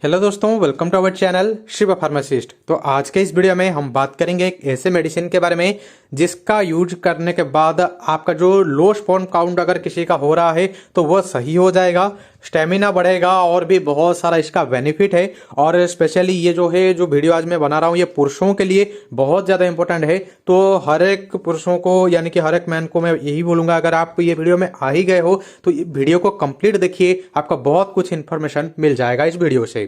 Hello दोस्तों, welcome to our channel Shiva pharmacist. तो आज के इस वीडियो में हम बात करेंगे एक ऐसे मेडिसिन के बारे में जिसका यूज करने के बाद आपका जो लो स्पर्म काउंट अगर किसी का हो रहा है तो वह सही हो जाएगा, स्टेमिना बढ़ेगा और भी बहुत सारा इसका बेनिफिट है। और स्पेशली ये जो वीडियो आज मैं बना रहा हूँ ये पुरुषों के लिए बहुत ज़्यादा इंपॉर्टेंट है। तो हर एक पुरुषों को यानी कि हर एक मैन को मैं यही बोलूँगा, अगर आप ये वीडियो में आ ही गए हो तो ये वीडियो को कंप्लीट देखिए, आपका बहुत कुछ इन्फॉर्मेशन मिल जाएगा इस वीडियो से।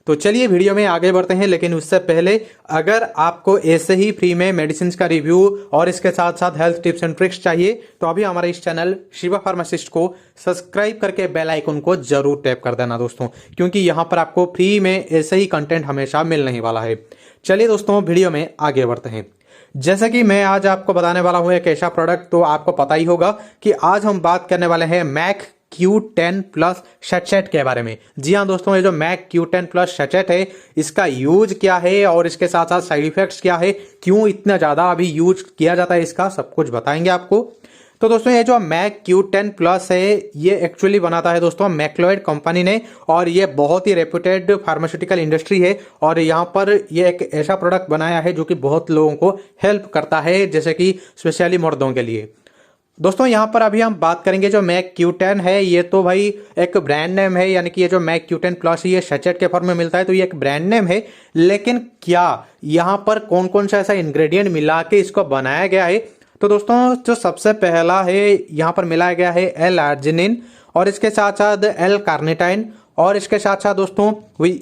तो चलिए वीडियो में आगे बढ़ते हैं, लेकिन उससे पहले अगर आपको ऐसे ही फ्री में मेडिसिन का रिव्यू और इसके साथ साथ हेल्थ टिप्स एंड ट्रिक्स चाहिए तो अभी हमारे इस चैनल शिवा फार्मासिस्ट को सब्सक्राइब करके बेल आइकन को जरूर टैप कर देना दोस्तों, क्योंकि यहाँ पर आपको फ्री में ऐसे ही कंटेंट हमेशा मिलने ही वाला है। चलिए दोस्तों वीडियो में आगे बढ़ते हैं। जैसे कि मैं आज आपको बताने वाला हूं एक ऐसा प्रोडक्ट, तो आपको पता ही होगा कि आज हम बात करने वाले हैं मैक Q10 प्लस सैचेट के बारे में। जी हाँ दोस्तों, ये जो मैक Q10 प्लस सैचेट है इसका यूज क्या है और इसके साथ साथ साइड इफेक्ट्स क्या है, क्यों इतना ज़्यादा अभी यूज किया जाता है, इसका सब कुछ बताएंगे आपको। तो दोस्तों ये जो मैक Q10 प्लस है ये एक्चुअली बनाता है दोस्तों मैक्लोइड कंपनी ने, और ये बहुत ही रेप्यूटेड फार्मास्यूटिकल इंडस्ट्री है। और यहाँ पर ये एक ऐसा प्रोडक्ट बनाया है जो कि बहुत लोगों को हेल्प करता है, जैसे कि स्पेशली मर्दों के लिए। दोस्तों यहाँ पर अभी हम बात करेंगे जो मैक Q10 है, ये तो भाई एक ब्रांड नेम है, यानी कि ये जो मैक Q10 प्लस ये सैचेट के फॉर्म में मिलता है तो ये एक ब्रांड नेम है। लेकिन क्या यहाँ पर कौन कौन सा ऐसा इंग्रेडिएंट मिला के इसको बनाया गया है, तो दोस्तों जो सबसे पहला है यहाँ पर मिलाया गया है एल आर्जिनिन, और इसके साथ साथ एल कार्निटाइन, और इसके साथ साथ दोस्तों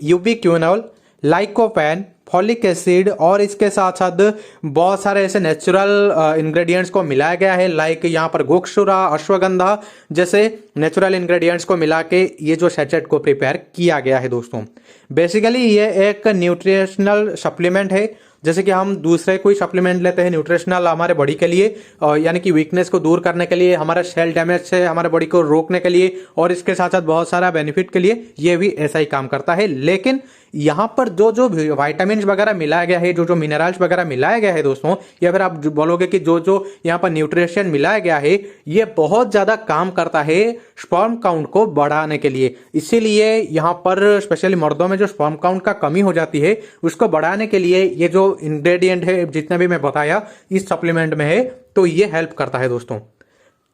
यूबिक्विनोल, लाइकोपेन, फॉलिक एसिड, और इसके साथ साथ बहुत सारे ऐसे नेचुरल इंग्रेडिएंट्स को मिलाया गया है, लाइक यहाँ पर गोक्षुरा, अश्वगंधा जैसे नेचुरल इंग्रेडिएंट्स को मिला के ये जो सैचेट को प्रिपेयर किया गया है दोस्तों। बेसिकली ये एक न्यूट्रिशनल सप्लीमेंट है, जैसे कि हम दूसरे कोई सप्लीमेंट लेते हैं न्यूट्रिशनल हमारे बॉडी के लिए, यानी कि वीकनेस को दूर करने के लिए, हमारा सेल डैमेज से हमारे बॉडी को रोकने के लिए, और इसके साथ साथ बहुत सारा बेनिफिट के लिए ये भी ऐसा ही काम करता है। लेकिन यहाँ पर जो जो वाइटामिन वगैरह मिलाया गया है, जो जो मिनरल्स वगैरह मिलाया गया है दोस्तों, या फिर आप बोलोगे कि जो जो यहाँ पर न्यूट्रिशन मिलाया गया है ये बहुत ज़्यादा काम करता है स्पर्म काउंट को बढ़ाने के लिए। इसीलिए यहाँ पर स्पेशली मर्दों में जो स्पर्म काउंट का कमी हो जाती है उसको बढ़ाने के लिए ये जो इंग्रेडिएंट है जितने भी मैं बताया इस सप्लीमेंट में है, तो ये हेल्प करता है दोस्तों।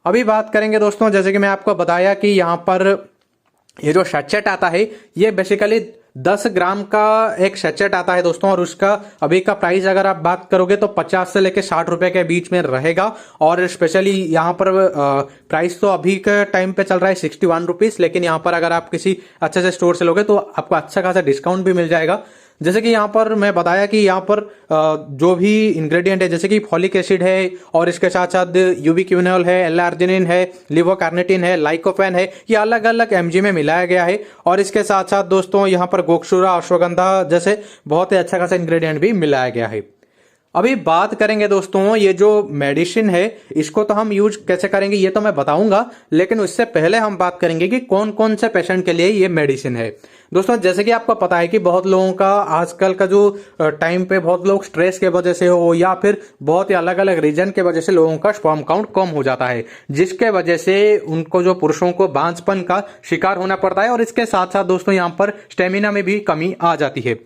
अभी बात करेंगे दोस्तों, जैसे कि मैं आपको बताया कि यहाँ पर ये जो सैचेट आता है ये बेसिकली 10 ग्राम का एक सैचेट आता है दोस्तों, और उसका अभी का प्राइस अगर आप बात करोगे तो 50 से लेके 60 रुपए के बीच में रहेगा। और स्पेशली यहाँ पर प्राइस तो अभी के टाइम पे चल रहा है 61 रुपीज, लेकिन यहाँ पर अगर आप किसी अच्छे से स्टोर से लोगे तो आपको अच्छा खासा डिस्काउंट भी मिल जाएगा। जैसे कि यहाँ पर मैं बताया कि यहाँ पर जो भी इंग्रेडिएंट है, जैसे कि फॉलिक एसिड है, और इसके साथ साथ यूबिक्विनोल है, एल आर्जिनिन है, लिवोकार्निटिन है, लाइकोपेन है, ये अलग अलग एमजी में मिलाया गया है। और इसके साथ साथ दोस्तों यहाँ पर गोक्षुरा, अश्वगंधा जैसे बहुत ही अच्छा खासा इंग्रेडिएंट भी मिलाया गया है। अभी बात करेंगे दोस्तों ये जो मेडिसिन है इसको तो हम यूज कैसे करेंगे ये तो मैं बताऊंगा, लेकिन उससे पहले हम बात करेंगे कि कौन कौन से पेशेंट के लिए ये मेडिसिन है। दोस्तों जैसे कि आपको पता है कि बहुत लोगों का आजकल का जो टाइम पे बहुत लोग स्ट्रेस के वजह से हो या फिर बहुत ही अलग अलग रीजन के वजह से लोगों का स्पर्म काउंट कम हो जाता है, जिसके वजह से उनको जो पुरुषों को बांझपन का शिकार होना पड़ता है, और इसके साथ साथ दोस्तों यहाँ पर स्टेमिना में भी कमी आ जाती है।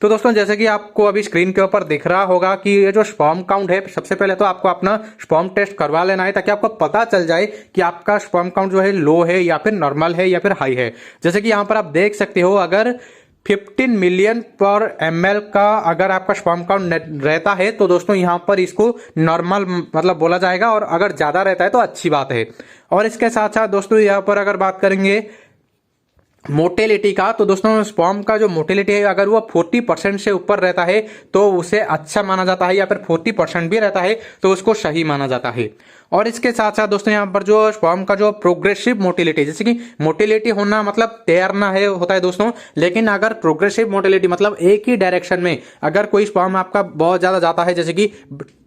तो दोस्तों जैसे कि आपको अभी स्क्रीन के ऊपर दिख रहा होगा कि ये जो स्पर्म काउंट है, सबसे पहले तो आपको अपना स्पर्म टेस्ट करवा लेना है ताकि आपको पता चल जाए कि आपका स्पर्म काउंट जो है लो है या फिर नॉर्मल है या फिर हाई है। जैसे कि यहाँ पर आप देख सकते हो, अगर 15 मिलियन पर ml का अगर आपका स्पर्म काउंट रहता है तो दोस्तों यहाँ पर इसको नॉर्मल मतलब बोला जाएगा, और अगर ज्यादा रहता है तो अच्छी बात है। और इसके साथ साथ दोस्तों यहाँ पर अगर बात करेंगे मोटेलिटी का, तो दोस्तों स्पर्म का जो मोटेलिटी है अगर वो 40% से ऊपर रहता है तो उसे अच्छा माना जाता है, या फिर 40% भी रहता है तो उसको सही माना जाता है। और इसके साथ साथ दोस्तों यहाँ पर जो स्पर्म का जो प्रोग्रेसिव मोटिलिटी, जैसे कि मोटिलिटी होना मतलब तैरना है होता है दोस्तों, लेकिन अगर प्रोग्रेसिव मोटिलिटी मतलब एक ही डायरेक्शन में अगर कोई स्पर्म आपका बहुत ज्यादा जाता है, जैसे कि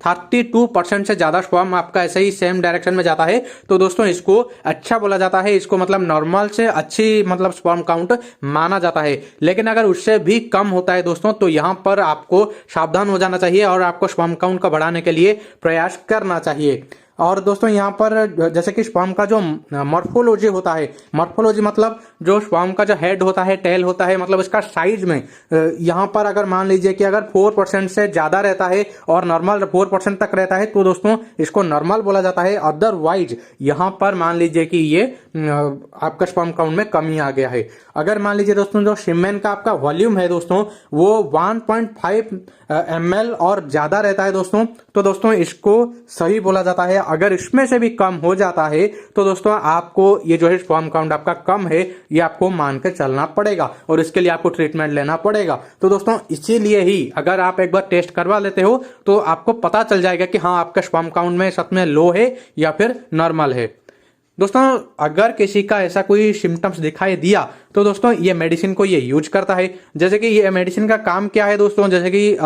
32% से ज्यादा स्पर्म आपका ऐसे ही सेम डायरेक्शन में जाता है, तो दोस्तों इसको अच्छा बोला जाता है, इसको मतलब नॉर्मल से अच्छी मतलब स्पर्म काउंट माना जाता है। लेकिन अगर उससे भी कम होता है दोस्तों तो यहाँ पर आपको सावधान हो जाना चाहिए और आपको स्पर्म काउंट को बढ़ाने के लिए प्रयास करना चाहिए। और दोस्तों यहाँ पर जैसे कि स्पर्म का जो मॉर्फोलॉजी होता है, मॉर्फोलॉजी मतलब जो स्पर्म का जो हेड होता है, टेल होता है, मतलब इसका साइज में यहाँ पर अगर मान लीजिए कि अगर 4% से ज्यादा रहता है और नॉर्मल 4% तक रहता है तो दोस्तों इसको नॉर्मल बोला जाता है। अदरवाइज यहाँ पर मान लीजिए कि ये आपका स्पर्म काउंट में कमी आ गया है। अगर मान लीजिए दोस्तों जो सीमेन का आपका वॉल्यूम है दोस्तों वो 1.5 ml और ज्यादा रहता है दोस्तों, तो दोस्तों इसको सही बोला जाता है। अगर इसमें से भी कम हो जाता है तो दोस्तों आपको ये जो है स्पर्म काउंट आपका कम है ये आपको मान के चलना पड़ेगा और इसके लिए आपको ट्रीटमेंट लेना पड़ेगा। तो दोस्तों इसीलिए ही अगर आप एक बार टेस्ट करवा लेते हो तो आपको पता चल जाएगा कि हाँ आपका स्पर्म काउंट में सच में लो है या फिर नॉर्मल है। दोस्तों अगर किसी का ऐसा कोई सिम्टम्स दिखाई दिया तो दोस्तों ये मेडिसिन को ये यूज करता है। जैसे कि ये मेडिसिन का काम क्या है दोस्तों, जैसे कि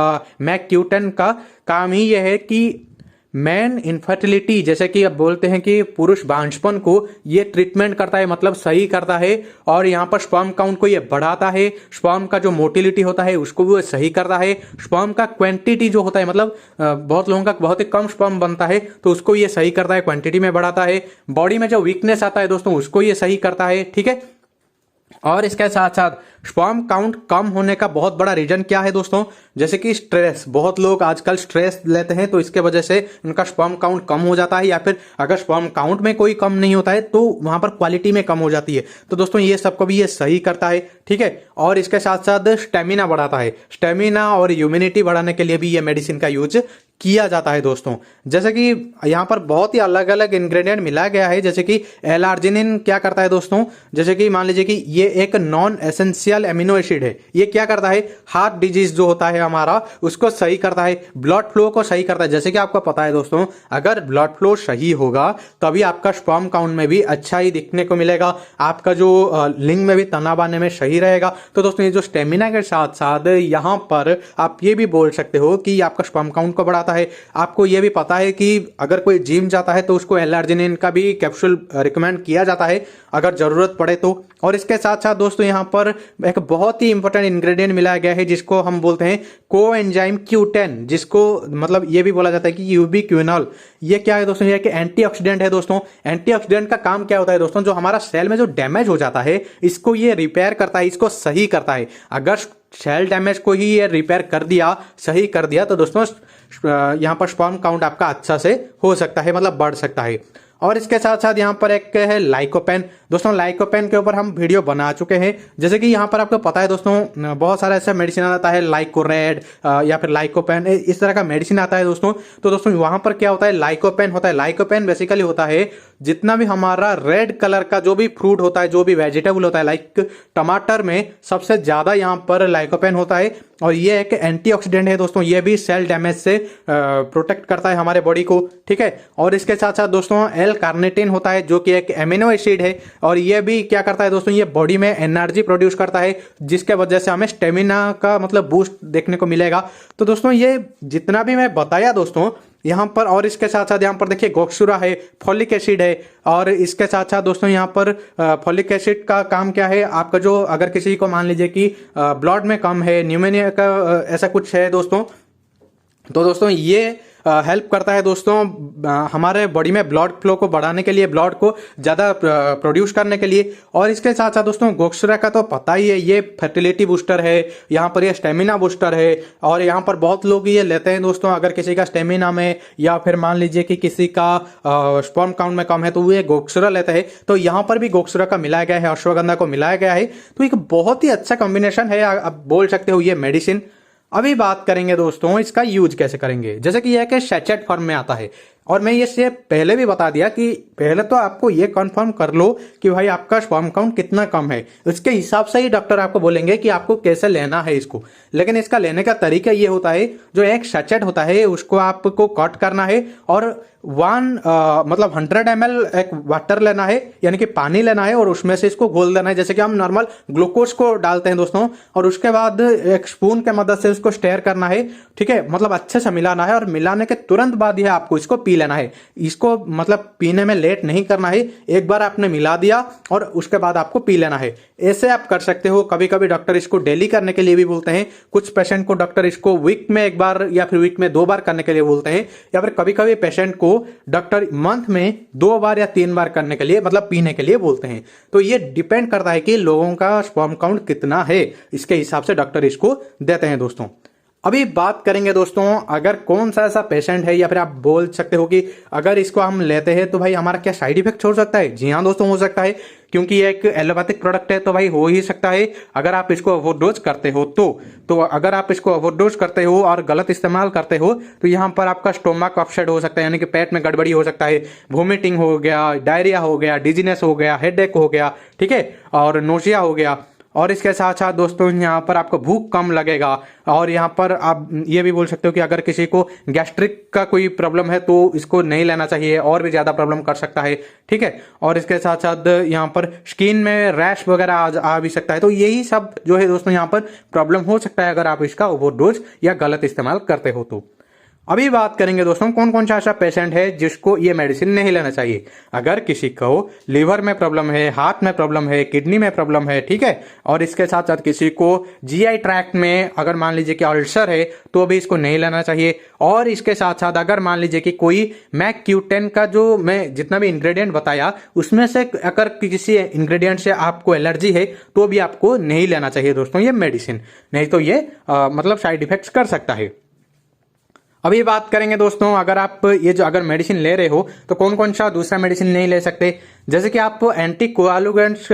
मैक्यूटन का काम ही ये है कि मैन इनफर्टिलिटी, जैसे कि अब बोलते हैं कि पुरुष बांझपन को ये ट्रीटमेंट करता है, मतलब सही करता है। और यहाँ पर स्पर्म काउंट को ये बढ़ाता है, स्पर्म का जो मोटिलिटी होता है उसको भी वो सही करता है, स्पर्म का क्वांटिटी जो होता है, मतलब बहुत लोगों का बहुत ही कम स्पर्म बनता है तो उसको ये सही करता है, क्वांटिटी में बढ़ाता है। बॉडी में जो वीकनेस आता है दोस्तों उसको ये सही करता है, ठीक है। और इसके साथ साथ स्पर्म काउंट कम होने का बहुत बड़ा रीजन क्या है दोस्तों, जैसे कि स्ट्रेस। बहुत लोग आजकल स्ट्रेस लेते हैं तो इसके वजह से उनका स्पर्म काउंट कम हो जाता है, या फिर अगर स्पर्म काउंट में कोई कम नहीं होता है तो वहां पर क्वालिटी में कम हो जाती है। तो दोस्तों ये सबको भी ये सही करता है, ठीक है। और इसके साथ साथ स्टेमिना बढ़ाता है, स्टेमिना और इम्यूनिटी बढ़ाने के लिए भी ये मेडिसिन का यूज किया जाता है दोस्तों। जैसे कि यहाँ पर बहुत ही अलग अलग इंग्रेडिएंट मिलाया गया है, जैसे कि एल-आर्जिनिन क्या करता है दोस्तों, जैसे कि मान लीजिए कि ये एक नॉन एसेंशियल एमिनो एसिड है। ये क्या करता है, हार्ट डिजीज जो होता है हमारा उसको सही करता है, ब्लड फ्लो को सही करता है। जैसे कि आपको पता है दोस्तों अगर ब्लड फ्लो सही होगा तभी आपका स्पर्म काउंट में भी अच्छा ही दिखने को मिलेगा, आपका जो लिंग में भी तनाव आने में सही रहेगा। तो दोस्तों ये जो स्टेमिना के साथ साथ यहाँ पर आप ये भी बोल सकते हो कि आपका स्पर्म काउंट को बढ़ाता है। आपको ये भी पता है कि अगर कोई जिम जाता है तो उसको एल-आर्जिनिन का भी कैप्सूल रिकमेंड किया जाता है अगर जरूरत पड़े तो। और इसके साथ साथ दोस्तों यहाँ पर एक बहुत ही इंपॉर्टेंट इंग्रेडिएंट मिलाया गया है जिसको हम बोलते हैं कोएंजाइम Q10, जिसको मतलब ये भी बोला जाता है कि यूबिक्विनोल। ये क्या है दोस्तों, ये कि एंटीऑक्सीडेंट है दोस्तों। एंटीऑक्सीडेंट का काम क्या होता है दोस्तों, जो हमारा सेल में जो डैमेज हो जाता है इसको ये रिपेयर करता है, इसको सही करता है। अगर सेल डैमेज को ही ये रिपेयर कर दिया, सही कर दिया, तो दोस्तों यहाँ पर स्पर्म काउंट आपका अच्छा से हो सकता है, मतलब बढ़ सकता है। और इसके साथ साथ यहाँ पर एक है लाइकोपेन। दोस्तों लाइकोपेन के ऊपर हम वीडियो बना चुके हैं। जैसे कि यहाँ पर आपको पता है दोस्तों बहुत सारा ऐसा मेडिसिन आता है लाइकोरेड या फिर लाइकोपेन, इस तरह का मेडिसिन आता है दोस्तों। तो दोस्तों वहां पर क्या होता है, लाइकोपेन होता है। लाइकोपेन बेसिकली होता है जितना भी हमारा रेड कलर का जो भी फ्रूट होता है, जो भी वेजिटेबल होता है, लाइक टमाटर में सबसे ज्यादा यहाँ पर लाइकोपेन होता है। और ये एक एंटीऑक्सीडेंट है दोस्तों, ये भी सेल डैमेज से प्रोटेक्ट करता है हमारे बॉडी को, ठीक है। और इसके साथ साथ दोस्तों एल कार्निटिन होता है जो कि एक एमिनो एसिड है, और ये भी क्या करता है दोस्तों, ये बॉडी में एनर्जी प्रोड्यूस करता है जिसके वजह से हमें स्टेमिना का मतलब बूस्ट देखने को मिलेगा। तो दोस्तों ये जितना भी मैं बताया दोस्तों यहाँ पर, और इसके साथ साथ यहाँ पर देखिए गोक्सुरा है, फॉलिक एसिड है। और इसके साथ साथ दोस्तों यहाँ पर फॉलिक एसिड का काम क्या है, आपका जो अगर किसी को मान लीजिए कि ब्लड में कम है, न्यूमोनिया का ऐसा कुछ है दोस्तों, तो दोस्तों ये हेल्प करता है दोस्तों हमारे बॉडी में ब्लड फ्लो को बढ़ाने के लिए, ब्लड को ज़्यादा प्रोड्यूस करने के लिए। और इसके साथ साथ दोस्तों गोक्सुरा का तो पता ही है, ये फर्टिलिटी बूस्टर है, यहाँ पर ये स्टेमिना बूस्टर है। और यहाँ पर बहुत लोग ये लेते हैं दोस्तों, अगर किसी का स्टेमिना में या फिर मान लीजिए कि किसी का स्पर्म काउंट में कम है तो ये गोक्सुरा लेते हैं। तो यहाँ पर भी गोक्सुरा का मिलाया गया है, अश्वगंधा को मिलाया गया है। तो एक बहुत ही अच्छा कॉम्बिनेशन है, आप बोल सकते हो ये मेडिसिन। अभी बात करेंगे दोस्तों इसका यूज कैसे करेंगे। जैसे कि यह सैचेट फॉर्म में आता है, और मैं ये पहले भी बता दिया कि पहले तो आपको ये कंफर्म कर लो कि भाई आपका स्पर्म काउंट कितना कम है, उसके हिसाब से ही डॉक्टर आपको बोलेंगे कि आपको कैसे लेना है इसको। लेकिन इसका लेने का तरीका ये होता है, जो एक सैचेट होता है उसको आपको कट करना है और 100 ml एक वाटर लेना है, यानी कि पानी लेना है, और उसमें से इसको घोल देना है जैसे कि हम नॉर्मल ग्लूकोज को डालते हैं दोस्तों। और उसके बाद एक स्पून के मदद से उसको स्टेयर करना है, ठीक है, मतलब अच्छे से मिलाना है। और मिलाने के तुरंत बाद ही आपको इसको पी लेना है। इसको मतलब पीने में लेट नहीं करना है, एक बार आपने मिला दिया और उसके बाद आपको पी लेना है। ऐसे आप कर सकते हो। कभी कभी डॉक्टर इसको डेली करने के लिए भी बोलते हैं, कुछ पेशेंट को डॉक्टर इसको वीक में एक बार या फिर वीक में 2 बार करने के लिए बोलते हैं, या फिर कभी कभी पेशेंट को इसको डॉक्टर मंथ में 2 बार या 3 बार करने के लिए मतलब पीने के लिए बोलते हैं। तो ये डिपेंड करता है कि लोगों का स्पर्म काउंट कितना है, इसके हिसाब से डॉक्टर इसको देते हैं दोस्तों। अभी बात करेंगे दोस्तों, अगर कौन सा ऐसा पेशेंट है या फिर आप बोल सकते हो कि अगर इसको हम लेते हैं तो भाई हमारा क्या साइड इफेक्ट हो सकता है। जी हाँ दोस्तों, हो सकता है, क्योंकि ये एक एलोपैथिक प्रोडक्ट है तो भाई हो ही सकता है अगर आप इसको ओवरडोज करते हो तो अगर आप इसको ओवरडोज करते हो और गलत इस्तेमाल करते हो तो यहाँ पर आपका स्टोमक अपसेट हो सकता है, यानी कि पेट में गड़बड़ी हो सकता है, वोमिटिंग हो गया, डायरिया हो गया, डिजीनेस हो गया, हेडेक हो गया, ठीक है, और नोशिया हो गया। और इसके साथ साथ दोस्तों यहाँ पर आपको भूख कम लगेगा। और यहाँ पर आप ये भी बोल सकते हो कि अगर किसी को गैस्ट्रिक का कोई प्रॉब्लम है तो इसको नहीं लेना चाहिए, और भी ज़्यादा प्रॉब्लम कर सकता है, ठीक है। और इसके साथ साथ यहाँ पर स्किन में रैश वगैरह आ भी सकता है। तो यही सब जो है दोस्तों यहाँ पर प्रॉब्लम हो सकता है अगर आप इसका ओवरडोज या गलत इस्तेमाल करते हो तो। अभी बात करेंगे दोस्तों कौन कौन सा ऐसा पेशेंट है जिसको ये मेडिसिन नहीं लेना चाहिए। अगर किसी को लीवर में प्रॉब्लम है, हार्ट में प्रॉब्लम है, किडनी में प्रॉब्लम है, ठीक है, और इसके साथ साथ किसी को जीआई ट्रैक्ट में अगर मान लीजिए कि अल्सर है तो भी इसको नहीं लेना चाहिए। और इसके साथ साथ अगर मान लीजिए कि कोई मैक्यूटेन का जो मैं जितना भी इंग्रेडिएंट बताया उसमें से अगर किसी इंग्रेडिएंट से आपको एलर्जी है तो भी आपको नहीं लेना चाहिए दोस्तों ये मेडिसिन, नहीं तो ये मतलब साइड इफेक्ट्स कर सकता है। अभी बात करेंगे दोस्तों, अगर आप ये जो अगर मेडिसिन ले रहे हो तो कौन कौन सा दूसरा मेडिसिन नहीं ले सकते। जैसे कि आप एंटी कोआगुलेंट्स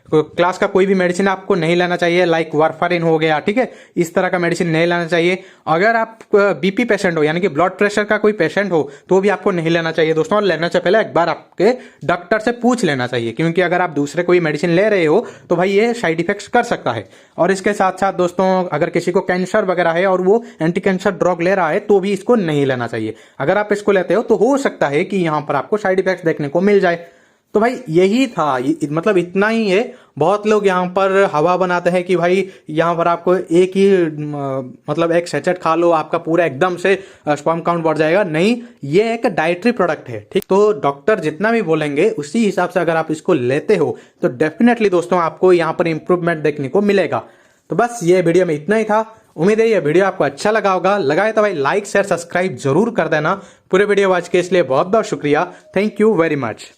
क्लास का कोई भी मेडिसिन आपको नहीं लेना चाहिए, लाइक वारफारिन हो गया, ठीक है, इस तरह का मेडिसिन नहीं लेना चाहिए। अगर आप बीपी पेशेंट हो यानी कि ब्लड प्रेशर का कोई पेशेंट हो तो भी आपको नहीं लेना चाहिए दोस्तों। और लेने से पहले एक बार आपके डॉक्टर से पूछ लेना चाहिए, क्योंकि अगर आप दूसरे कोई मेडिसिन ले रहे हो तो भाई ये साइड इफेक्ट्स कर सकता है। और इसके साथ साथ दोस्तों अगर किसी को कैंसर वगैरह है और वो एंटी कैंसर ड्रग ले रहा है तो भी इसको नहीं लेना चाहिए। अगर आप इसको लेते हो तो हो सकता है कि यहाँ पर आपको साइड इफेक्ट्स देखने को मिल जाए। तो भाई यही था, मतलब इतना ही है। बहुत लोग यहाँ पर हवा बनाते हैं कि भाई यहाँ पर आपको एक ही मतलब एक सैचेट खा लो आपका पूरा एकदम से स्पर्म काउंट बढ़ जाएगा। नहीं, ये एक डाइटरी प्रोडक्ट है, ठीक। तो डॉक्टर जितना भी बोलेंगे उसी हिसाब से अगर आप इसको लेते हो तो डेफिनेटली दोस्तों आपको यहाँ पर इंप्रूवमेंट देखने को मिलेगा। तो बस ये वीडियो में इतना ही था। उम्मीद है ये वीडियो आपको अच्छा लगा होगा। लगाए तो भाई लाइक शेयर सब्सक्राइब जरूर कर देना। पूरे वीडियो वॉच के इसलिए बहुत बहुत शुक्रिया। Thank you very much.